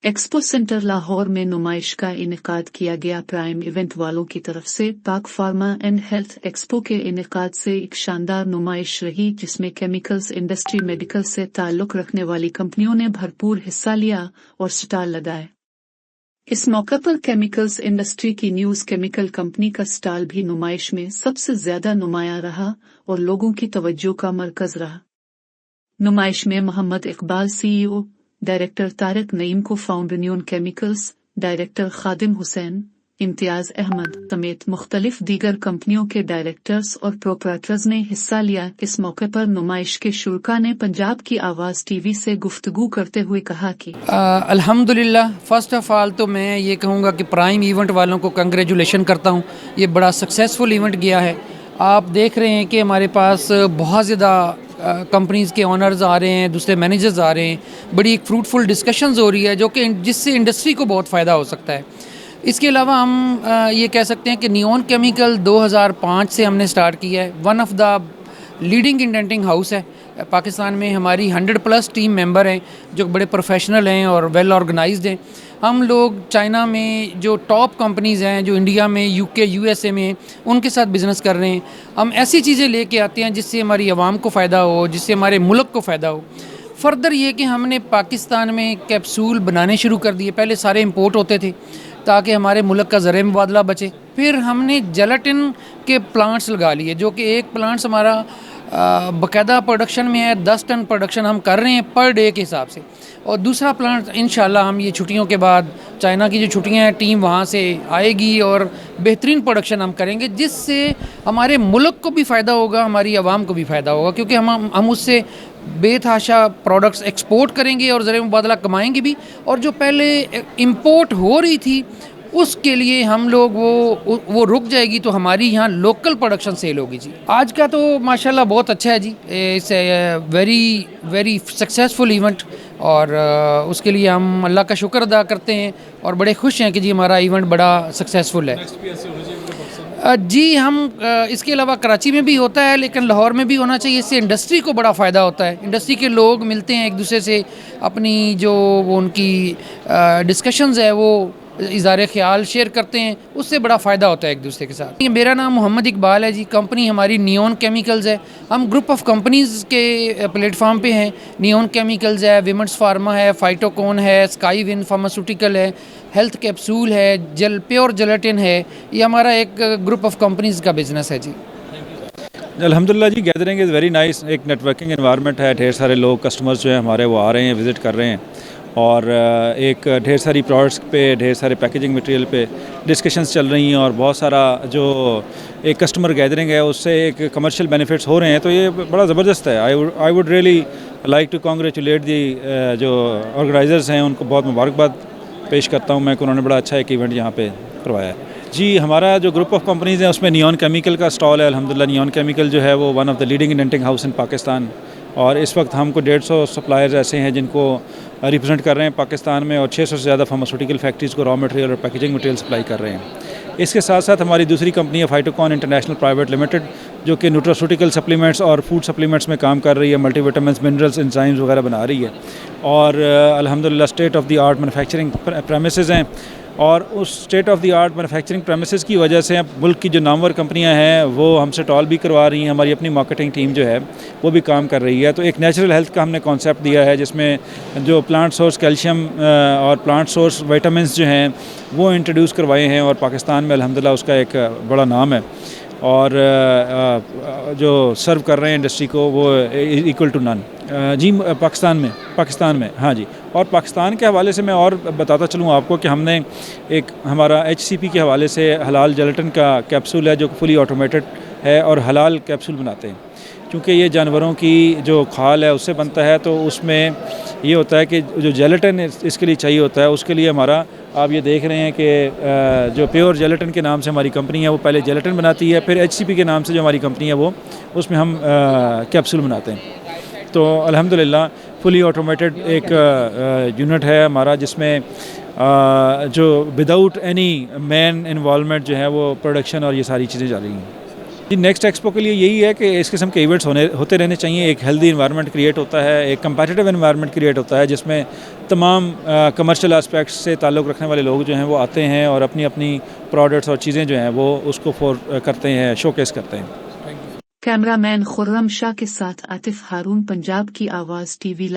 Expo centre Lahore में नुमाइश का इनेकाद किया गया। प्राइम इवेंट वालों की तरफ से पाक फार्मा एंड हेल्थ एक्सपो के इनेकाद से एक शानदार नुमाइश रही, जिसमें केमिकल्स इंडस्ट्री, मेडिकल से ताल्लुक रखने वाली कंपनियों ने भरपूर हिस्सा लिया और स्टॉल लगाए। इस मौके पर केमिकल्स इंडस्ट्री की न्यूज केमिकल कंपनी का स्टॉल भी नुमाइश में सबसे ज्यादा नुमाया रहा और लोगों की तवज्जो का मरकज रहा। नुमाइश में मोहम्मद इकबाल CEO, डायरेक्टर तारिक नईम को फाउंडर न्यून केमिकल्स, डायरेक्टर खादिम हुसैन, इम्तियाज अहमद समेत मुख्तलिफ दीगर कंपनियों के डायरेक्टर्स और प्रोपराइटर्स ने हिस्सा लिया। इस मौके पर नुमाइश के शुरका ने पंजाब की आवाज़ TV से गुफ्तगू करते हुए कहा कि अल्हम्दुलिल्लाह, फ़र्स्ट ऑफ़ ऑल तो मैं ये कहूँगा कि प्राइम इवेंट वालों को कंग्रेचुलेशन करता हूँ। ये बड़ा सक्सेसफुल इवेंट गया है। आप देख रहे हैं कि हमारे पास बहुत ज़्यादा कंपनीज़ के ऑनर्स आ रहे हैं, दूसरे मैनेजर्स आ रहे हैं। बड़ी एक फ्रूटफुल डिस्कशंस हो रही है जो कि जिससे इंडस्ट्री को बहुत फ़ायदा हो सकता है। इसके अलावा हम ये कह सकते हैं कि नियॉन केमिकल 2005 से हमने स्टार्ट किया है। One of the leading indenting house है पाकिस्तान में। हमारी 100+ टीम मेंबर हैं जो बड़े प्रोफेशनल हैं और वेल ऑर्गेनाइज्ड हैं। हम लोग चाइना में जो टॉप कंपनीज़ हैं, जो इंडिया में, UK, USA में, उनके साथ बिज़नेस कर रहे हैं। हम ऐसी चीज़ें लेके आते हैं जिससे हमारी आवाम को फ़ायदा हो, जिससे हमारे मुल्क को फ़ायदा हो। फर्दर ये कि हमने पाकिस्तान में कैप्सूल बनाने शुरू कर दिए। पहले सारे इंपोर्ट होते थे ताकि हमारे मुल्क का ज़र मुबादला बचे। फिर हमने जेलाटिन के प्लांट्स लगा लिए, जो कि एक प्लांट्स हमारा बाकायदा प्रोडक्शन में है। 10 टन प्रोडक्शन हम कर रहे हैं पर डे के हिसाब से। और दूसरा प्लांट इंशाल्लाह हम ये छुट्टियों के बाद, चाइना की जो छुट्टियां हैं, टीम वहाँ से आएगी और बेहतरीन प्रोडक्शन हम करेंगे, जिससे हमारे मुल्क को भी फ़ायदा होगा, हमारी आवाम को भी फ़ायदा होगा, क्योंकि हम उससे बेतहाशा प्रोडक्ट्स एक्सपोर्ट करेंगे और ज़र मुबादला कमाएंगे भी। और जो पहले इंपोर्ट हो रही थी उसके लिए हम लोग वो रुक जाएगी, तो हमारी यहाँ लोकल प्रोडक्शन सेल होगी जी। आज का तो माशाल्लाह बहुत अच्छा है जी। It's very very successful event और उसके लिए हम अल्लाह का शुक्र अदा करते हैं और बड़े खुश हैं कि जी हमारा इवेंट बड़ा सक्सेसफुल है। जी हम इसके अलावा कराची में भी होता है, लेकिन लाहौर में भी होना चाहिए। इससे इंडस्ट्री को बड़ा फ़ायदा होता है। इंडस्ट्री के लोग मिलते हैं एक दूसरे से, अपनी जो वो उनकी डिस्कशंस है वो इज़हार ख्याल शेयर करते हैं, उससे बड़ा फ़ायदा होता है एक दूसरे के साथ। मेरा नाम मोहम्मद इकबाल है जी। कंपनी हमारी नियॉन केमिकल्स है। हम ग्रुप ऑफ कंपनीज़ के प्लेटफॉर्म पे हैं। नियॉन केमिकल्स है, विमेंस फार्मा है, फाइटोकॉन है, स्काई विन फार्मास्यूटिकल है, हेल्थ कैप्सूल है, प्योर जेलेटिन है। ये हमारा एक ग्रुप ऑफ कंपनीज़ का बिज़नेस है जी। अल्हम्दुलिल्लाह जी, गैदरिंग इज़ वेरी नाइस। एक नेटवर्किंग एनवायरनमेंट है। ढेर सारे लोग, कस्टमर्स जो हैं हमारे, वो आ रहे हैं, विज़िट कर रहे हैं और एक ढेर सारी प्रोडक्ट्स पे, ढेर सारे पैकेजिंग मटेरियल पे डिस्कशंस चल रही हैं और बहुत सारा जो एक कस्टमर गैदरिंग है उससे एक कमर्शियल बेनिफिट्स हो रहे हैं। तो ये बड़ा ज़बरदस्त है। I would really like to congratulate the जो ऑर्गेनाइज़र्स हैं, उनको बहुत मुबारकबाद पेश करता हूँ मैं कि उन्होंने बड़ा अच्छा एक इवेंट यहाँ पे करवाया है जी। हमारा जो ग्रुप ऑफ कंपनीज़ हैं उसमें नियॉन केमिकल का स्टॉल है। अल्हम्दुलिल्लाह, नियॉन केमिकल जो है वो one of the leading indenting house in Pakistan, और इस वक्त हमको 150 सप्लायर्स ऐसे हैं जिनको रिप्रेजेंट कर रहे हैं पाकिस्तान में, और 600 से ज़्यादा फार्मास्यूटिकल फैक्ट्रीज़ को रॉ मटेरियल और पैकेजिंग मटेरियल सप्लाई कर रहे हैं। इसके साथ साथ हमारी दूसरी कंपनी है फाइटोकॉन इंटरनेशनल प्राइवेट लिमिटेड, जो कि न्यूट्रास्यूटिकल सप्लीमेंट्स और फूड सप्लीमेंट्स में काम कर रही है। मल्टीविटामिन्स, मिनरल्स, एंजाइम्स वगैरह बना रही है। और अल्हम्दुलिल्लाह state of the art manufacturing premises हैं, और उस state of the art manufacturing premises की वजह से मुल्क की जो नामवर कंपनियां हैं वो हमसे टॉल भी करवा रही हैं। हमारी अपनी मार्केटिंग टीम जो है वो भी काम कर रही है। तो एक नेचुरल हेल्थ का हमने कॉन्सेप्ट दिया है, जिसमें जो प्लांट सोर्स कैल्शियम और प्लांट सोर्स विटामिन्स जो हैं वो इंट्रोड्यूस करवाए हैं, और पाकिस्तान में अल्हम्दुलिल्लाह उसका एक बड़ा नाम है। और जो सर्व कर रहे हैं इंडस्ट्री को वो इक्वल टू नन जी पाकिस्तान में हाँ जी। और पाकिस्तान के हवाले से मैं और बताता चलूँ आपको कि हमने एक हमारा HCP के हवाले से हलाल जेलेटिन का कैप्सूल है जो फुली ऑटोमेटेड है और हलाल कैप्सूल बनाते हैं। क्योंकि ये जानवरों की जो खाल है उससे बनता है, तो उसमें ये होता है कि जो जेलेटिन इसके लिए चाहिए होता है, उसके लिए हमारा, आप ये देख रहे हैं कि जो प्योर जेलेटिन के नाम से हमारी कंपनी है वो पहले जेलेटिन बनाती है, फिर HCP के नाम से जो हमारी कंपनी है वो उसमें हम कैप्सूल बनाते हैं। तो अल्हम्दुलिल्लाह फुली ऑटोमेटेड एक यूनिट है हमारा, जिसमें जो विदाउट एनी मैन इन्वॉल्वमेंट जो है वो प्रोडक्शन और ये सारी चीज़ें जा रही हैं। جی نیکسٹ ایکسپو کے لیے یہی ہے کہ اس قسم کے ایونٹس ہوتے رہنے چاہیے. ایک ہیلدی انوائرمنٹ کریٹ ہوتا ہے, ایک کمپیٹیٹیو انوائرمنٹ کریٹ ہوتا ہے جس میں تمام کمرشل اسپیکٹس سے تعلق رکھنے والے لوگ جو ہیں وہ آتے ہیں اور اپنی اپنی پروڈکٹس اور چیزیں جو ہیں وہ اس کو کرتے ہیں, شو کیس کرتے ہیں. کیمرہ مین خرم شاہ کے ساتھ عاطف ہارون, پنجاب کی آواز ٹی وی.